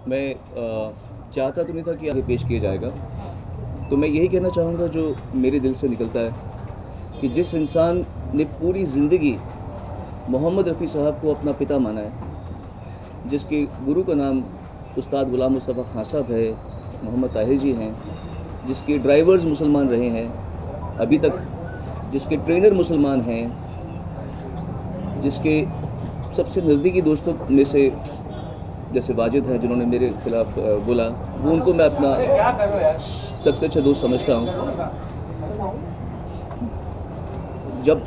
मैं चाहता तो नहीं था कि आगे पेश किया जाएगा, तो मैं यही कहना चाहूँगा जो मेरे दिल से निकलता है कि जिस इंसान ने पूरी ज़िंदगी मोहम्मद रफ़ी साहब को अपना पिता माना है, जिसके गुरु का नाम उस्ताद ग़ुलाम मुस्तफ़ा खान साहब है, मोहम्मद ताहिर जी हैं, जिसके ड्राइवर्स मुसलमान रहे हैं अभी तक, जिसके ट्रेनर मुसलमान हैं, जिसके सबसे नज़दीकी दोस्तों में से जैसे वाजिद हैं जिन्होंने मेरे ख़िलाफ़ बोला, वो उनको मैं अपना सबसे अच्छा दोस्त समझता हूँ। जब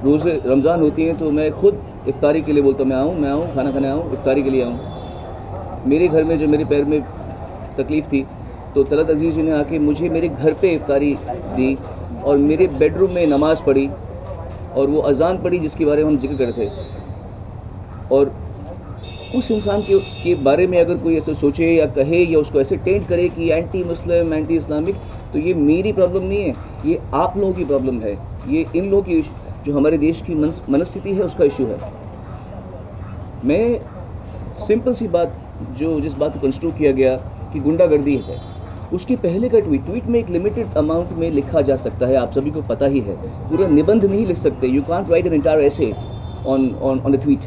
रोज़े रमज़ान होती हैं तो मैं ख़ुद इफ्तारी के लिए बोलता हूँ मैं आऊँ खाना खाने आऊँ, इफ्तारी के लिए आऊँ। मेरे घर में जब मेरे पैर में तकलीफ़ थी तो तलत अजीज़ जी ने आके मुझे मेरे घर पे इफ्तारी दी और मेरे बेडरूम में नमाज़ पढ़ी और वो अज़ान पढ़ी जिसके बारे में हम जिक्र कर रहे थे। और उस इंसान के बारे में अगर कोई ऐसे सोचे या कहे या उसको ऐसे टेंट करे कि एंटी मुस्लिम, एंटी इस्लामिक, तो ये मेरी प्रॉब्लम नहीं है, ये आप लोगों की प्रॉब्लम है, ये इन लोगों की जो हमारे देश की मनस्थिति है उसका इशू है। मैं सिंपल सी बात जिस बात को कंस्ट्रक्ट किया गया कि गुंडागर्दी है, उसके पहले का ट्वीट में एक लिमिटेड अमाउंट में लिखा जा सकता है, आप सभी को पता ही है, पूरा निबंध नहीं लिख सकते, you can't right an entire essay on the tweet.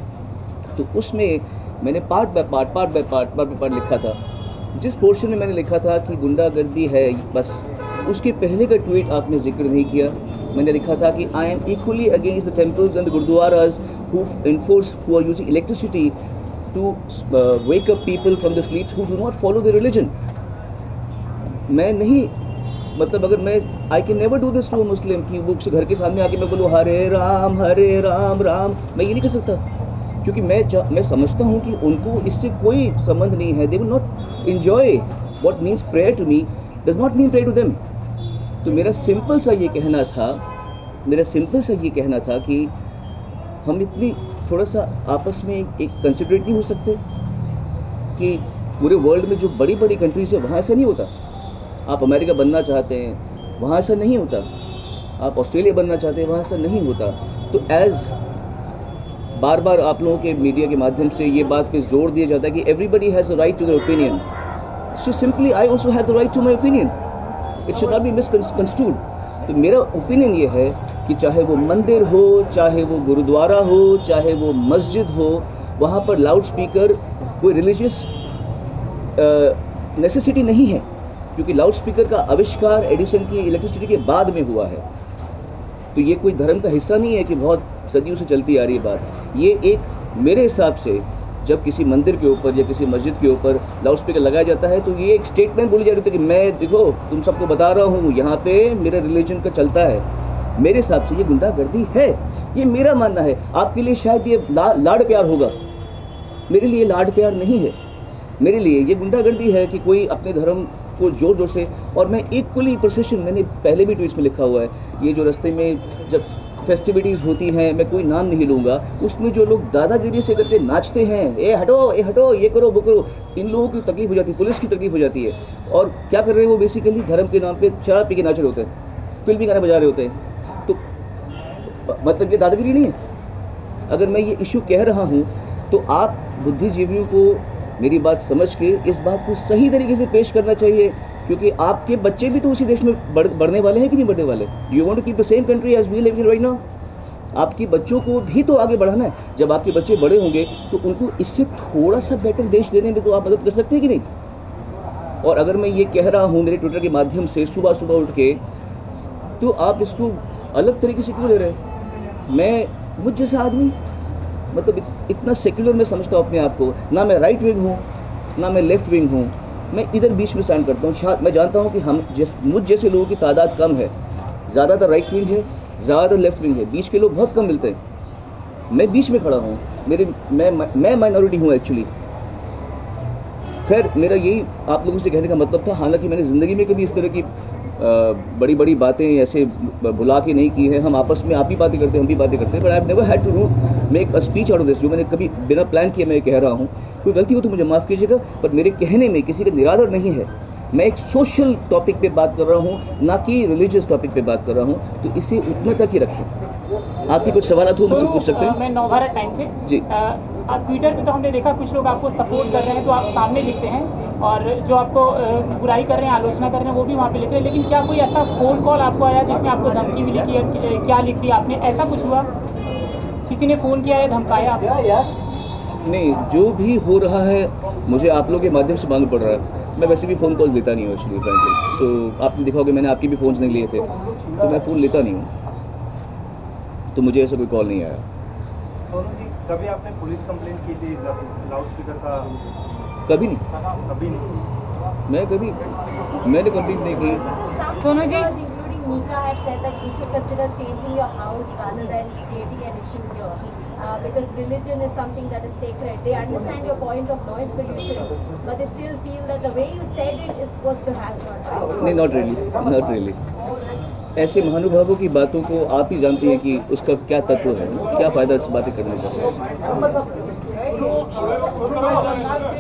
तो उसमें मैंने पार्ट बाय पार्ट लिखा था। जिस पोर्शन में मैंने लिखा था कि गुंडागर्दी है, बस उसके पहले का ट्वीट आपने जिक्र नहीं किया। मैंने लिखा था कि I am equally against the temples and the gurdwaras who are using electricity to wake up people from the sleeps who do not follow the religion. मैं नहीं, मतलब अगर मैं I can never do this to a Muslim कि वो घर के सामने आके मैं बोलूँ हरे राम राम, मैं ये नहीं कर सकता, क्योंकि मैं समझता हूँ कि उनको इससे कोई संबंध नहीं है। They will not enjoy what means prayer to me does not mean prayer to them. तो मेरा सिंपल सा ये कहना था कि हम इतनी थोड़ा सा आपस में एक कंसिडरेट नहीं हो सकते कि पूरे वर्ल्ड में जो बड़ी बड़ी कंट्रीज है वहाँ ऐसा नहीं होता। आप अमेरिका बनना चाहते हैं, वहाँ ऐसा नहीं होता। आप ऑस्ट्रेलिया बनना चाहते हैं, वहाँ ऐसा नहीं होता। तो एज़ बार बार आप लोगों के मीडिया के माध्यम से ये बात पे जोर दिया जाता है कि everybody has a right to their opinion, so simply I also have the right to my opinion, it should not be misconstrued. तो मेरा ओपिनियन ये है कि चाहे वो मंदिर हो, चाहे वो गुरुद्वारा हो, चाहे वो मस्जिद हो, वहाँ पर लाउड स्पीकर कोई रिलीजियस नेसेसिटी नहीं है, क्योंकि लाउड स्पीकर का आविष्कार एडिसन की इलेक्ट्रिसिटी के बाद में हुआ है। तो ये कोई धर्म का हिस्सा नहीं है कि बहुत सदियों से चलती आ रही है बात। ये एक मेरे हिसाब से जब किसी मंदिर के ऊपर या किसी मस्जिद के ऊपर लाउड स्पीकर लगाया जाता है तो ये एक स्टेटमेंट बोली जा रही थी कि मैं देखो तुम सबको बता रहा हूँ यहाँ पे मेरे रिलीजन का चलता है। मेरे हिसाब से ये गुंडागर्दी है, ये मेरा मानना है। आपके लिए शायद ये लाड प्यार होगा, मेरे लिए लाड प्यार नहीं है। मेरे लिए ये गुंडागर्दी है कि कोई अपने धर्म को जोर जोर से, और मैं इक्वली प्रोसेशन, मैंने पहले भी ट्वीट्स में लिखा हुआ है, ये जो रास्ते में जब फेस्टिविटीज़ होती हैं, मैं कोई नाम नहीं लूँगा, उसमें जो लोग दादागिरी से करके नाचते हैं, ए हटो, ये करो वो करो, इन लोगों की तकलीफ हो जाती है, पुलिस की तकलीफ हो जाती है। और क्या कर रहे हैं वो बेसिकली धर्म के नाम पे शराब पी के नाच रहे होते हैं, फिल्मी गाने बजा रहे होते हैं। तो मतलब ये दादागिरी नहीं है। अगर मैं ये इशू कह रहा हूँ तो आप बुद्धिजीवियों को मेरी बात समझ के इस बात को सही तरीके से पेश करना चाहिए, क्योंकि आपके बच्चे भी तो उसी देश में बढ़ने वाले हैं कि नहीं बढ़ने वाले। You want to keep the same country as we live in right now. आपके बच्चों को भी तो आगे बढ़ाना है। जब आपके बच्चे बड़े होंगे तो उनको इससे थोड़ा सा बेटर देश देने में तो आप मदद कर सकते हैं कि नहीं। और अगर मैं ये कह रहा हूँ मेरे ट्विटर के माध्यम से सुबह सुबह उठ के, तो आप इसको अलग तरीके से क्यों ले रहे हैं। मैं मुझ जैसा आदमी, मतलब इतना सेक्युलर मैं समझता हूँ अपने आप को, ना मैं राइट विंग हूँ ना मैं लेफ्ट विंग हूँ, मैं इधर बीच में स्टैंड करता हूँ। मैं जानता हूँ कि मुझ जैसे लोगों की तादाद कम है, ज़्यादातर राइट विंग है, ज़्यादातर लेफ्ट विंग है, बीच के लोग बहुत कम मिलते हैं। मैं बीच में खड़ा हूँ, मैं माइनॉरिटी हूँ एक्चुअली। खैर, मेरा यही आप लोगों से कहने का मतलब था। हालांकि मैंने ज़िंदगी में कभी इस तरह की बड़ी बड़ी बातें ऐसे भुला के नहीं की है। हम आपस में आप भी बातें करते हैं, हम भी बातें करते हैं, but I have never had to make a speech out of this, जो मैंने कभी बिना प्लान किए मैं कह रहा हूँ। कोई गलती हो तो मुझे माफ़ कीजिएगा, पर मेरे कहने में किसी का निरादर नहीं है। मैं एक सोशल टॉपिक पे बात कर रहा हूँ, ना कि रिलीजियस टॉपिक पे बात कर रहा हूँ, तो इसे उतना तक ही रखें। आपके कुछ सवाल हो मुझसे पूछ सकते हैं। मैं नवभारत टाइम से जी। ट्विटर पे तो हमने देखा कुछ लोग आपको सपोर्ट कर रहे हैं तो आप सामने लिखते हैं, और जो आपको बुराई कर रहे हैं, आलोचना कर रहे हैं, वो भी वहाँ पे लिख रहे हैं। लेकिन क्या कोई ऐसा फ़ोन कॉल आपको आया जिसमें आपको धमकी मिली कि क्या लिख दिया आपने, ऐसा कुछ हुआ? किसी ने फ़ोन किया या धमकाया आपको? नहीं, जो भी हो रहा है मुझे आप लोगों के माध्यम से मालूम पड़ रहा है। मैं वैसे भी फ़ोन कॉल लेता नहीं हूँ एक्चुअली, फ्रेंकली। सो आपने देखा होगा मैंने आपके भी फ़ोन्स नहीं लिए थे, तो मैं फ़ोन लेता नहीं हूँ, तो मुझे ऐसा कोई कॉल नहीं आया। सोनू जी, कभी आपने पुलिस कंप्लेंट की थी लाउड स्पीकर का? कभी नहीं, मैंने कंप्लेंट नहीं की। Sonu ji, including Nika have said that you should consider changing your house rather than creating an issue here, because religion is something that is sacred. They understand your point of noise pollution, but they still feel that the way you said it was perhaps not right. नहीं, not really. ऐसे महानुभावों की बातों को आप ही जानती हैं कि उसका क्या तत्व है, क्या फ़ायदा इस बातें करने का।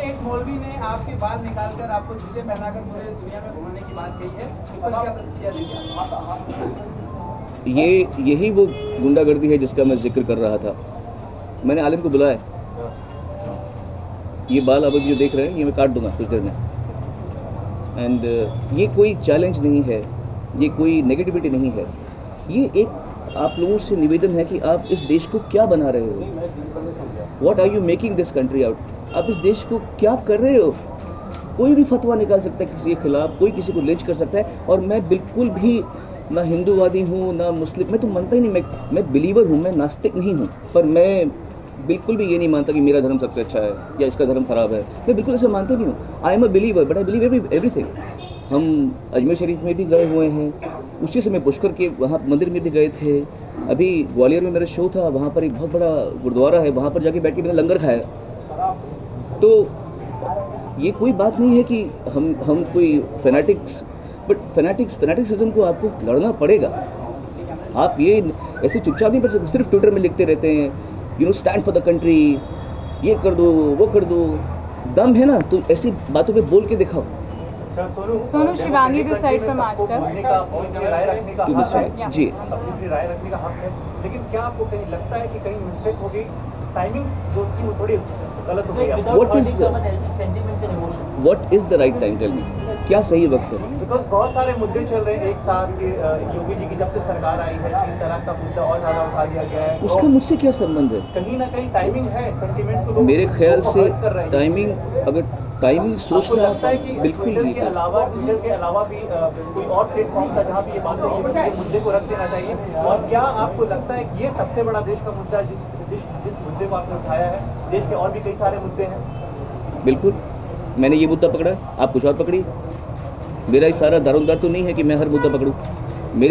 एक मौलवी ने आपके बाल निकालकर आपको जूते पहनाकर पूरे दुनिया में घुमाने की बात कही है, उस पर क्या प्रतिक्रिया देंगे? यही वो गुंडागर्दी है जिसका मैं जिक्र कर रहा था। मैंने आलिम को बुलाया, ये बाल अब जो देख रहे हैं ये मैं काट दूंगा कुछ देर में, एंड ये कोई चैलेंज नहीं है, ये कोई नेगेटिविटी नहीं है, ये एक आप लोगों से निवेदन है कि आप इस देश को क्या बना रहे हो, what are you making this country out, आप इस देश को क्या कर रहे हो। कोई भी फतवा निकाल सकता है किसी के खिलाफ, कोई किसी को लिंच कर सकता है, और मैं बिल्कुल भी ना हिंदूवादी हूँ ना मुस्लिम, मैं तो मानता ही नहीं, मैं बिलीवर हूँ, मैं नास्तिक नहीं हूँ, पर मैं बिल्कुल भी ये नहीं मानता कि मेरा धर्म सबसे अच्छा है या इसका धर्म खराब है, मैं बिल्कुल ऐसा मानता नहीं हूँ। I am a believer but I believe everything. हम अजमेर शरीफ में भी गए हुए हैं, उसी समय पुष्कर के वहाँ मंदिर में भी गए थे, अभी ग्वालियर में मेरा शो था, वहाँ पर एक बहुत बड़ा गुरुद्वारा है, वहाँ पर जाके बैठ के मैंने लंगर खाया। तो ये कोई बात नहीं है कि हम कोई फैनेटिक्स, बट फैनेटिक्सिज्म को आपको लड़ना पड़ेगा। आप ये ऐसे चुपचाप नहीं कर सकते, सिर्फ ट्विटर में लिखते रहते हैं you know stand for the country, ये कर दो वो कर दो। दम है ना तो ऐसी बातों पे बोल के दिखाओ। Sonu Shivangi this side from Aaj तक राय रखने का हक है जी, अपनी राय रखने का हक है, लेकिन क्या आपको कहीं लगता है कि कहीं मिस्टेक हो गई, टाइमिंग जो थी वो थोड़ी गलत हो गई? What is the right time, tell me, क्या सही वक्त है? बिकॉज बहुत सारे मुद्दे चल रहे हैं एक साथ कि योगी जी की जब से सरकार आई है 3 तलाक का मुद्दा और ज़्यादा उठा दिया गया है, उसका मुझसे क्या संबंध है? कहीं ना कहीं टाइमिंग है, सेंटिमेंट्स को लोग मेरे ख्याल से कर रहे हैं। टाइमिंग, अगर टाइमिंग सोचना बिल्कुल ट्विटर नहीं के है। अलावा भी कोई और प्लेटफॉर्म था जहाँ पे ये बात ये मुद्दे को रख देना चाहिए, और क्या आपको लगता है कि ये सबसे बड़ा देश का मुद्दा है जिस मुद्दे को आपने उठाया है? देश के और भी कई सारे मुद्दे हैं। बिल्कुल, मैंने ये मुद्दा पकड़ा, आप कुछ और पकड़ी। मेरा इशारा दारोमदार तो नहीं है कि मैं हर मुद्दा पकड़ूं।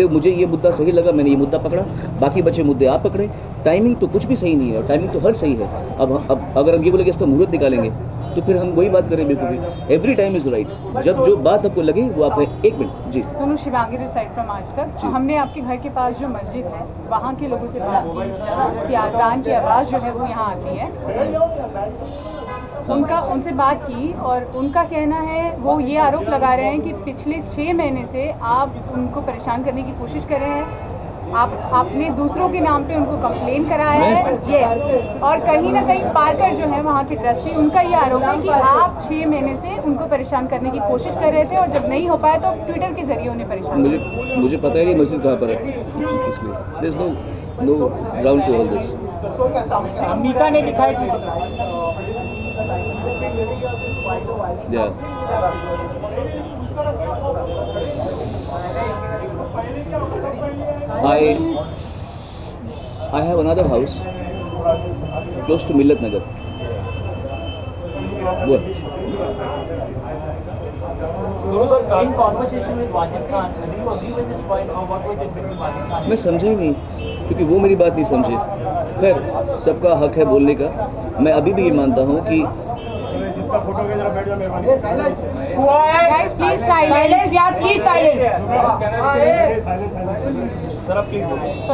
मुझे ये मुद्दा सही लगा, मैंने ये मुद्दा पकड़ा, बाकी बचे मुद्दे आप पकड़े। टाइमिंग तो कुछ भी सही नहीं है, और टाइमिंग तो हर सही है। अब अगर हम ये बोलेंगे इसका मुहूर्त निकालेंगे तो फिर हम वही बात करें। बिल्कुल भी एवरी टाइम इज़ राइट, जब जो बात आपको लगे वो आप। एक मिनट जी। Sonu Shivangi this side from Aaj Tak. हमने आपके घर के पास जो मस्जिद है वहाँ के लोगों से बात की, अजान की आवाज़ जो है वो यहाँ आती है, उनसे बात की, और उनका कहना है, वो ये आरोप लगा रहे हैं कि पिछले 6 महीने से आप उनको परेशान करने की कोशिश कर रहे हैं, आपने दूसरों के नाम पे उनको कंप्लेन कराया है। यस, और कहीं ना कहीं पार्कर जो है वहाँ के ट्रस्टी, उनका ये आरोप है कि आप 6 महीने से उनको परेशान करने की कोशिश कर रहे थे, और जब नहीं हो पाया तो ट्विटर के जरिए उन्हें परेशान किया। मुझे पता ही नहीं मस्जिद कहाँ पर है, इसलिए there is no ground to all this. Mika ने लिखा है Yeah. I have another house close to Millat Nagar. What? In conversation with Wajid Khan, do you agree with this point, or what was it between Wajid Khan? मैं समझा ही नहीं, क्योंकि वो मेरी बात नहीं समझे। खैर, सबका हक है बोलने का। मैं अभी भी ये मानता हूँ कि Guys, please silence. Yeah, please silence.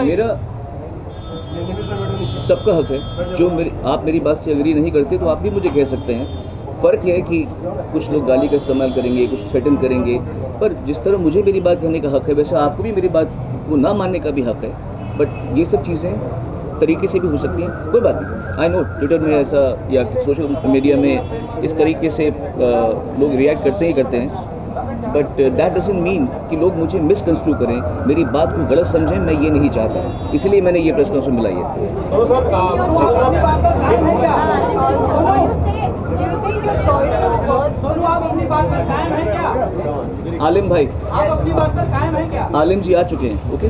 मेरा सबका हक है। जो आप मेरी बात से एग्री नहीं करते तो आप भी मुझे कह सकते हैं। फ़र्क है कि कुछ लोग गाली का इस्तेमाल करेंगे, कुछ थ्रेटन करेंगे, पर जिस तरह मुझे मेरी बात कहने का हक है वैसे आपको भी मेरी बात को ना मानने का भी हक है। बट ये सब चीज़ें तरीके से भी हो सकती हैं, कोई बात नहीं। आई नो ट्विटर में ऐसा या सोशल मीडिया में इस तरीके से लोग रिएक्ट करते ही करते हैं, बट दैट डजंट मीन कि लोग मुझे मिसकंस्ट्रू करें, मेरी बात को गलत समझें, मैं ये नहीं चाहता, इसलिए मैंने ये प्रेस कॉन्फ्रेंस बुलाई है। आलिम भाई, आलिम जी आ चुके हैं, ओके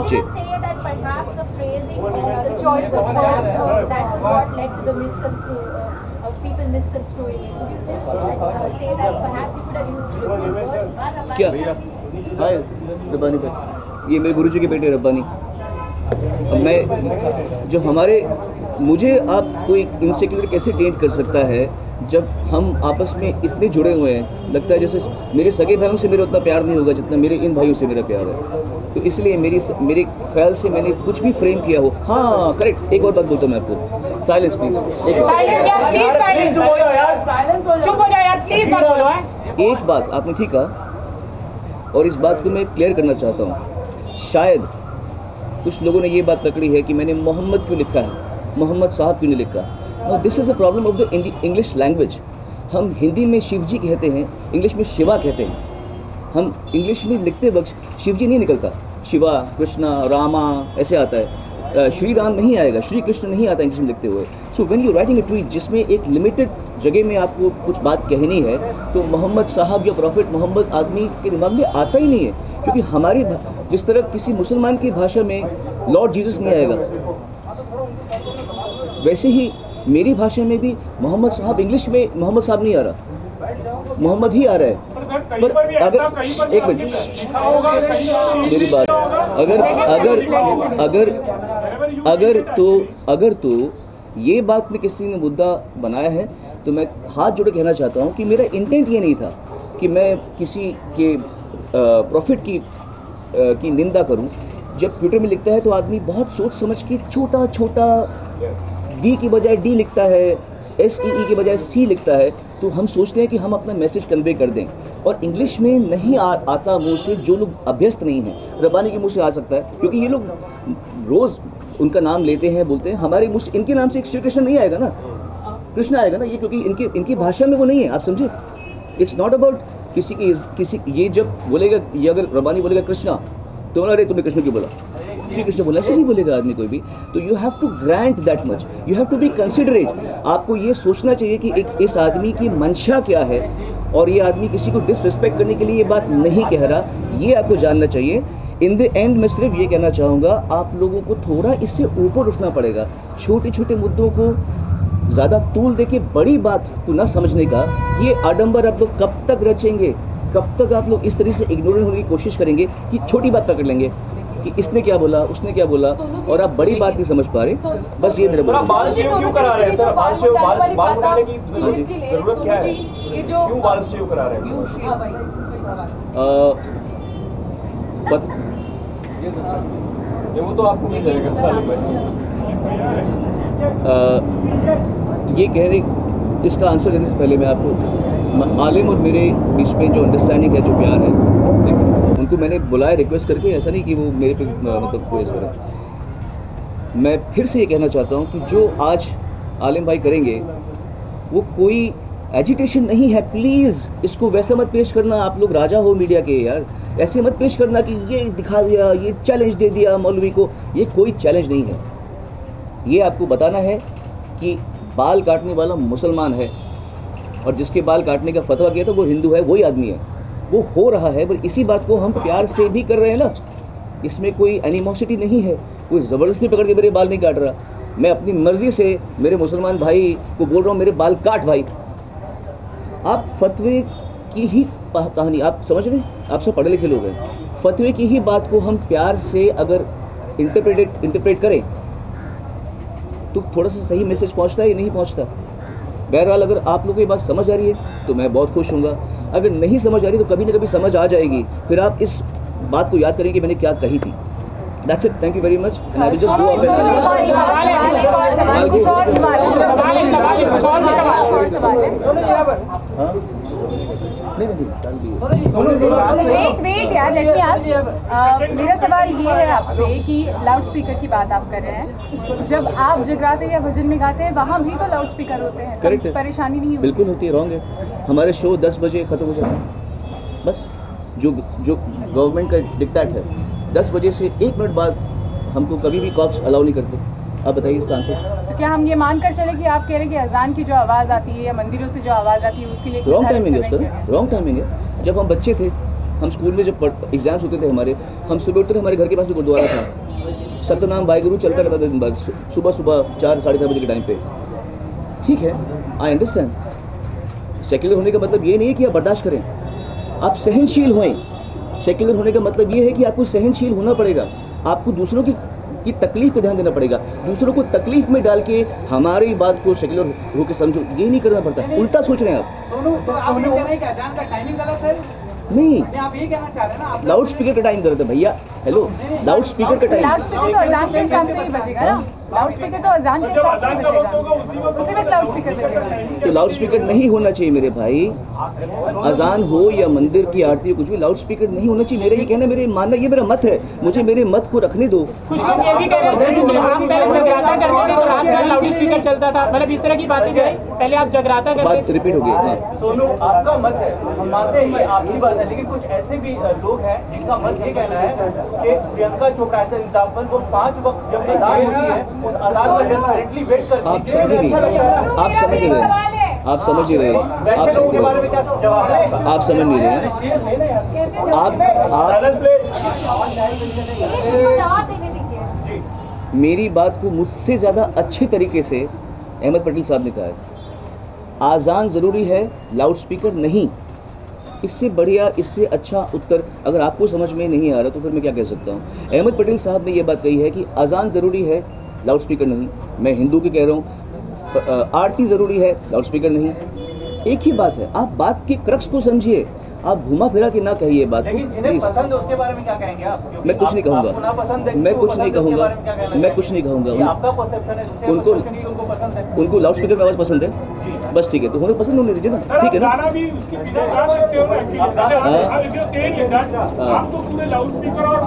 जी। People misconstruing it. Would you say that perhaps you could have used different words? क्या? हाय रब्बानी भाई, ये मेरे गुरुजी के बेटे रब्बानी। अब मैं जो हमारे मुझे आप कोई इनसिक्योरिटी कैसे टेंट कर सकता है जब हम आपस में इतने जुड़े हुए हैं, लगता है जैसे मेरे सगे भाइयों से मेरा उतना प्यार नहीं होगा जितना मेरे इन भाइयों से मेरा प्यार है। तो इसलिए मेरे ख्याल से मैंने कुछ भी फ्रेम किया हो। हाँ करेक्ट, एक और बात बोलता हूँ मैं आपको, साइलेंस प्लीज, एक बात आपने ठीक कहा और इस बात को मैं क्लियर करना चाहता हूँ। शायद कुछ लोगों ने ये बात पकड़ी है कि मैंने मोहम्मद क्यों लिखा है, मोहम्मद साहब क्यों नहीं लिखा। This is a problem of the English language. हम हिंदी में शिव जी कहते हैं, इंग्लिश में शिवा कहते हैं। हम इंग्लिश में लिखते वक्त शिव जी नहीं निकलता, शिवा, कृष्णा, रामा ऐसे आता है, श्री राम नहीं आएगा, श्री कृष्ण नहीं आता इंग्लिश में लिखते हुए। So when you writing a tweet जिसमें एक लिमिटेड जगह में आपको कुछ बात कहनी है, तो मोहम्मद साहब या प्रॉफिट मोहम्मद आदमी के दिमाग में आता ही नहीं है, क्योंकि हमारी जिस तरह किसी मुसलमान की भाषा में लॉर्ड जीसस नहीं आएगा, वैसे ही मेरी भाषा में भी मोहम्मद साहब इंग्लिश में मोहम्मद साहब नहीं आ रहा, मोहम्मद ही आ रहा है। पर अगर एक मिनट मेरी बात, अगर तो ये बात में किसी ने मुद्दा बनाया है तो मैं हाथ जोड़े कहना चाहता हूँ कि मेरा इंटेंट ये नहीं था कि मैं किसी के प्रॉफिट की निंदा करूँ। जब ट्विटर में लिखता है तो आदमी बहुत सोच समझ के छोटा छोटा डी की बजाय डी लिखता है, SEE की बजाय C लिखता है, तो हम सोचते हैं कि हम अपना मैसेज कन्वे कर दें। और इंग्लिश में नहीं आता मुंह से, जो लोग अभ्यस्त नहीं हैं। रब्बानी के मुंह से आ सकता है क्योंकि ये लोग रोज़ उनका नाम लेते हैं, बोलते हैं। हमारे मुंह से इनके नाम से एक श्री कृष्ण नहीं आएगा ना, कृष्ण आएगा ना, ये क्योंकि इनकी भाषा में वो नहीं है, आप समझे। इट्स नॉट अबाउट किसी ये जब बोलेगा, ये अगर रब्बानी बोलेगा कृष्णा तो अरे तुमने कृष्ण क्यों बोला, श्री कृष्ण बोला, ऐसे नहीं बोलेगा आदमी कोई भी। तो you have to grant that much, you have to be considerate. आपको ये सोचना चाहिए कि इस आदमी की मंशा क्या है और ये आदमी किसी को डिसरिस्पेक्ट करने के लिए ये बात नहीं कह रहा, ये आपको जानना चाहिए। इन द एंड मैं सिर्फ ये कहना चाहूँगा, आप लोगों को थोड़ा इससे ऊपर उठना पड़ेगा। छोटे छोटे मुद्दों को ज़्यादा तूल दे के बड़ी बात को ना समझने का ये आडंबर आप लोग कब तक रचेंगे, कब तक आप लोग इस तरह से इग्नोर होने की कोशिश करेंगे कि छोटी बात पकड़ लेंगे कि इसने क्या बोला, उसने क्या बोला, और आप बड़ी बात नहीं समझ पा रहे। बस ये मेरा बाल शेव क्यों करा रहे हैं सर? बाल उठाने की जरूरत क्या है? क्यों बाल शेव करा रहे हैं? वो तो आपको मिल जाएगा। ये कह रहे, इसका आंसर देने से पहले मैं आपको आलिम और मेरे बीच में जो अंडरस्टैंडिंग है, जो प्यार है, उनको मैंने बुलाया रिक्वेस्ट करके, ऐसा नहीं कि वो मेरे पे मतलब कोई ऐसा है। मैं फिर से ये कहना चाहता हूँ कि जो आज आलिम भाई करेंगे वो कोई एजिटेशन नहीं है। प्लीज़ इसको वैसे मत पेश करना, आप लोग राजा हो मीडिया के यार, ऐसे मत पेश करना कि ये दिखा दिया, ये चैलेंज दे दिया मौलवी को। ये कोई चैलेंज नहीं है। ये आपको बताना है कि बाल काटने वाला मुसलमान है और जिसके बाल काटने का फतवा किया था वो हिंदू है, वही आदमी है। वो हो रहा है, पर इसी बात को हम प्यार से भी कर रहे हैं ना, इसमें कोई एनिमोसिटी नहीं है। कोई ज़बरदस्ती पकड़ के मेरे बाल नहीं काट रहा, मैं अपनी मर्जी से मेरे मुसलमान भाई को बोल रहा हूँ मेरे बाल काट भाई। आप फतवे की ही कहानी आप समझ रहे हैं, आप सब पढ़े लिखे लोग हैं। फतवे की ही बात को हम प्यार से अगर इंटरप्रेट करें तो थोड़ा सा सही मैसेज पहुंचता है या नहीं पहुंचता। बहरहाल अगर आप लोगों को ये बात समझ आ रही है तो मैं बहुत खुश हूँगा, अगर नहीं समझ आ रही तो कभी ना कभी समझ आ जाएगी, फिर आप इस बात को याद करेंगे कि मैंने क्या कही थी। That's it. Thank you very much. And I will just go up and नहीं नहीं डाल दिए। वेट यार, लेट मी आस्क। मेरा सवाल ये है आपसे कि लाउड स्पीकर की बात आप कर रहे हैं, जब आप जगराते या भजन में गाते हैं वहाँ भी तो लाउड स्पीकर होते हैं, करेक्ट है, परेशानी नहीं होती? बिल्कुल होती है, रॉन्ग है। हमारे शो 10 बजे ख़त्म हो जाता है, बस जो गवर्नमेंट का डिक्टेट है 10 बजे से 1 मिनट बाद हमको कभी भी कॉप्स अलाउ नहीं करते। आप बताइए इसका आंसर। तो क्या हम ये मानकर चले कि आप कह रहे हैं कि अजान की जो आवाज़ आती है या मंदिरों से जो आवाज़ आती है उसके लिए रॉन्ग टाइमिंग है उसका, रॉन्ग टाइमिंग है। जब हम बच्चे थे, हम स्कूल में जब एग्जाम्स होते थे हमारे, हम सुबह उठते थे, हमारे घर के पास भी गुरुद्वारा था, सतनाम वाहिगुरु चलता रहता था दिन भर, सुबह 4 साढ़े 4 बजे के टाइम पे। ठीक है, आई अंडरस्टैंड। सेक्युलर होने का मतलब ये नहीं है कि आप बर्दाश्त करें, आप सहनशील होएं। सेक्युलर होने का मतलब ये है कि आपको सहनशील होना पड़ेगा, आपको दूसरों की तकलीफ पे ध्यान देना पड़ेगा। दूसरों को तकलीफ में डाल के हमारी बात को सेक्युलर होकर समझो, ये नहीं करना पड़ता। उल्टा सोच रहे हैं आप। सोनू, तो आप ये कह रहे हैं कि अजान का टाइमिंग गलत है? नहीं, आप ये कहना चाह रहे हैं ना? आप लाउड स्पीकर का टाइम करते भैया। हेलो, लाउड स्पीकर का टाइम। लाउड स्पीकर तो अजान के हिसाब से ही बजेगा ना, लाउड स्पीकर तो अजान के हिसाब से ही बजेगा, उसी वक्त लाउड स्पीकर बजेगा। तो लाउड स्पीकर नहीं होना चाहिए मेरे भाई। अजान हो या मंदिर की आरती हो, कुछ भी लाउड स्पीकर नहीं होना चाहिए। मेरा ये कहना, मेरे मानना, ये मेरा मत है, मुझे मेरे मत को रखने दो। कुछ लोग ये भी कह रहे हैं कि आप पहले जगराता करते थे तो रात भर लाउड स्पीकर चलता था, मतलब इस तरह की बातें जो है पहले आप जगराता करते बात रिपीट हो गई। हाँ, सोनू, आपका मत है, हम मानते हैं ये आपकी बात है, लेकिन कुछ ऐसे भी लोग हैं जिनका मत ये कहना है कि प्रियंका चोपड़ा ऐसा एग्जाम्पल, वो 5 वक्त जब अजान होती है उस अजान का डेस्परेटली वेट करती है। आप समझे नहीं, आप समझ नहीं रहे, आप समझ नहीं रहे, आप समझ के बारे में क्या जवाब है? आप समझ नहीं रहे। आप मेरी बात को मुझसे ज़्यादा अच्छे तरीके से अहमद पटेल साहब ने कहा है, आज़ान ज़रूरी है, लाउड स्पीकर नहीं। इससे बढ़िया, इससे अच्छा उत्तर अगर आपको समझ में नहीं आ रहा तो फिर मैं क्या कह सकता हूँ। अहमद पटेल साहब ने ये बात कही है कि आज़ान ज़रूरी है, लाउड स्पीकर नहीं। मैं हिंदू की कह रहा हूँ, आरती ज़रूरी है, लाउड स्पीकर नहीं। एक ही बात है, आप बात के क्रक्स को समझिए, आप घुमा फिरा के ना कहिए बात को। लेकिन जिन्हें पसंद है उसके बारे में क्या कहेंगे आप? मैं कुछ नहीं कहूँगा, मैं कुछ नहीं कहूँगा, मैं कुछ नहीं कहूँगा। आपका परसेप्शन है, उनको पसंद है, उनको लाउड स्पीकर में आवाज़ पसंद है, बस ठीक है, तो हमें पसंद होने दीजिए ना, ठीक है ना। आप तो पूरे लाउड स्पीकर और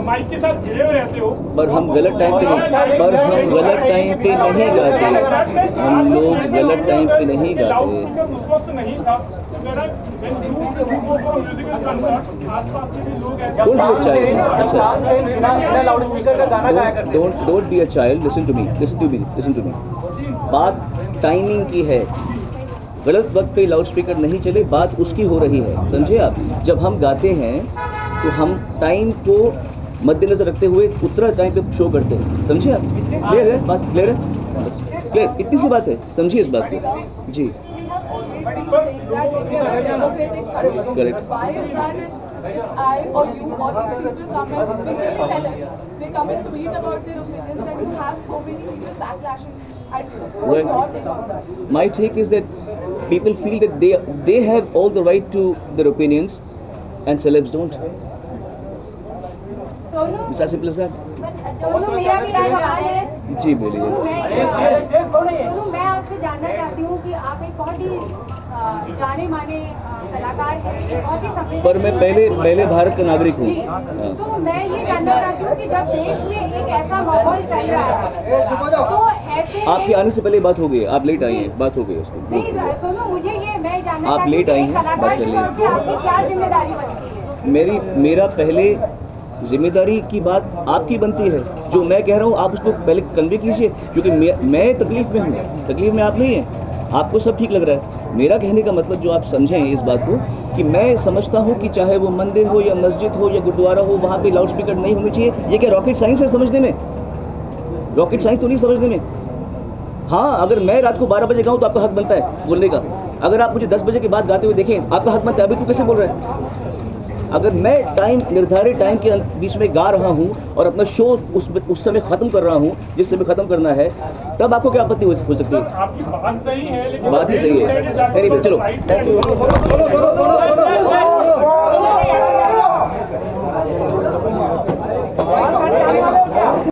माइक के साथ घिरे हुए रहते हो। पर हम गलत टाइम पे नहीं, पर हम गलत टाइम पे नहीं गाते, हम लोग गलत टाइम पे नहीं गाते। उस वक्त नहीं था। Don't be a child. अच्छा, लाउड स्पीकर का गाना गाया करते हैं। don't be a child. Listen to me. बात टाइमिंग की है। गलत वक्त पे लाउड स्पीकर नहीं चले, बात उसकी हो रही है, समझे आप। जब हम गाते हैं तो हम टाइम को मद्देनजर रखते हुए उतना टाइम पे शो करते हैं, समझे आप। क्लियर है बात? क्लियर है, बस क्लियर, इतनी सी बात है, समझिए इस बात को जी। Correct. I or you or these people come and basically tell us. They come and tweet about their opinions and you have so many people backlashing at you. What's your take on that? My take is that people feel that they have all the right to their opinions and celebs don't. It's as simple as that. मेरा भी सवाल है। जी बोलिए। मैं आपसे जानना चाहती हूँ कि आप एक बहुत ही जाने माने कलाकार हैं, बहुत ही समृद्ध। पर मैं पहले भारत का नागरिक हूँ। तो मैं ये जानना चाहती हूँ कि जब देश में एक ऐसा माहौल चल रहा है तो ऐसे आपके आने से पहले बात हो गई, आप लेट आई हैं, बात हो गई उसको। नहीं सुनो, मुझे ये मैं जानना आप चाहती हूँ लेट आई हैं, कलाकार बात कर के लीजिए। तौर पे आपकी क्या जिम्मेदारी बनती है? मेरा पहले जिम्मेदारी की बात आपकी बनती है, जो मैं कह रहा हूँ आप उसको पहले कन्वे कीजिए, क्योंकि मैं तकलीफ में हूँ, तकलीफ में आप नहीं हैं, आपको सब ठीक लग रहा है। मेरा कहने का मतलब जो आप समझें इस बात को कि मैं समझता हूँ कि चाहे वो मंदिर हो या मस्जिद हो या गुरुद्वारा हो, वहाँ पे लाउड स्पीकर नहीं होनी चाहिए। ये क्या रॉकेट साइंस है समझने में? रॉकेट साइंस तो नहीं समझने में। हाँ, अगर मैं रात को 12 बजे गाऊँ तो आपका हक बनता है बोलने का। अगर आप मुझे 10 बजे के बाद गाते हुए देखें, आपका हक बनता है। अभी तू कैसे बोल रहा है? अगर मैं निर्धारित टाइम के बीच में गा रहा हूँ और अपना शो उस समय ख़त्म कर रहा हूँ जिस समय ख़त्म करना है, तब आपको क्या आपत्ति हो सकती है? आपकी बात सही है, लेकिन बात ही सही है। Anyway, चलो, थैंक यू।